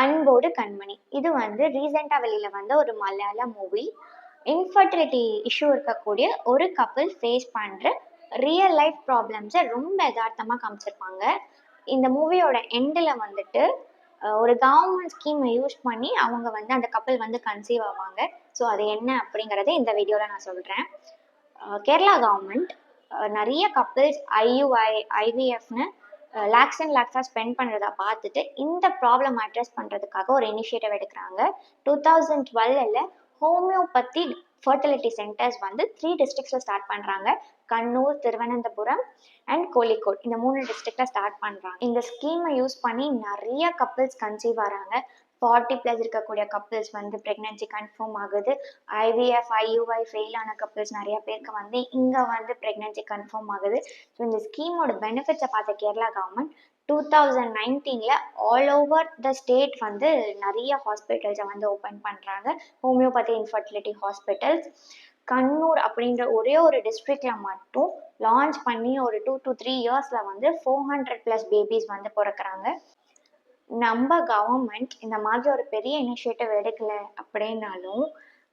அன்போடு கண்மணி. இது வந்து ரீசெண்டா வெளியில வந்த ஒரு மலையாள மூவி. இன்ஃபர்டிலிட்டி இஷ்யூ இருக்கக்கூடிய ஒரு கப்பிள் ஃபேஸ் பண்ற ரியல் லைஃப் ப்ராப்ளம்ஸ ரொம்ப எதார்த்தமா காமிச்சிருப்பாங்க. இந்த மூவியோட எண்டுல வந்துட்டு ஒரு கவர்மெண்ட் ஸ்கீமை யூஸ் பண்ணி அவங்க வந்து அந்த கப்பிள் வந்து கன்சீவ் ஆவாங்க. ஸோ அது என்ன அப்படிங்கிறத இந்த வீடியோவில் நான் சொல்கிறேன். கேரளா கவர்மெண்ட் நிறைய கப்பிள்ஸ் ஐயுஐ ஐவிஎஃப்னு லேக்ஸ் அண்ட் லேக்ஸாக ஸ்பெண்ட் பண்ணுறத பார்த்துட்டு இந்த ப்ராப்ளம் அட்ரஸ் பண்ணுறதுக்காக ஒரு இனிஷியேட்டிவ் எடுக்கிறாங்க. 2012 ஹோமியோபதி ஃபர்டிலிட்டி சென்டர்ஸ் வந்து 3 டிஸ்ட்ரிக்ஸில் ஸ்டார்ட் பண்ணுறாங்க. கண்ணூர், திருவனந்தபுரம் அண்ட் கோழிக்கோட், இந்த 3 டிஸ்ட்ரிக்டில் ஸ்டார்ட் பண்ணுறாங்க. இந்த ஸ்கீமை யூஸ் பண்ணி நிறைய கப்பிள்ஸ் கன்சீவ் ஆகிறாங்க. 40+ இருக்கக்கூடிய கப்பிள்ஸ் வந்து ப்ரெக்னென்சி கன்ஃபார்ம் ஆகுது. ஐவிஎஃப் ஐயுஐ ஃபெயில் ஆன கப்பிள்ஸ் நிறைய பேருக்கு வந்து இங்கே வந்து ப்ரெக்னென்சி கன்ஃபார்ம் ஆகுது. ஸோ இந்த ஸ்கீமோட பெனிஃபிட்ஸை பார்த்த Kerala government 2019 all over the state வந்து நிறைய ஹாஸ்பிட்டல்ஸை வந்து ஓப்பன் பண்ணுறாங்க. Homeopathy infertility hospitals. கண்ணூர் அப்படின்ற ஒரே ஒரு டிஸ்ட்ரிக்ட்ல மட்டும் லான்ச் பண்ணி ஒரு 2 to 3 இயர்ஸில் வந்து 400+ பேபிஸ் வந்து பிறக்கிறாங்க. நம்ம கவர்மெண்ட் இந்த மாதிரி ஒரு பெரிய இனிஷியேட்டிவ் எடுக்கல அப்படின்னாலும்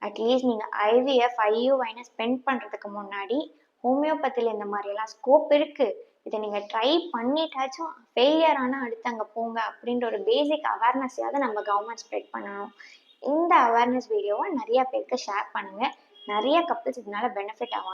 அட்லீஸ்ட் நீங்கள் ஐவிஎஃப் ஐயுஐன்னு ஸ்பெண்ட் பண்ணுறதுக்கு முன்னாடி ஹோமியோபதியில் இந்த மாதிரியெல்லாம் ஸ்கோப் இருக்குது, இதை நீங்கள் ட்ரை பண்ணிட்டாச்சும் ஃபெயிலியர் ஆனால் அடுத்து அங்கே போங்க அப்படின்ற ஒரு பேசிக் அவேர்னஸையாவது நம்ம கவர்மெண்ட் ஸ்ப்ரெட் பண்ணணும். இந்த அவேர்னஸ் வீடியோவை நிறைய பேருக்கு ஷேர் பண்ணுங்கள். நிறைய கப்பிள்ஸ் இதனால பெனிஃபிட் ஆகும்.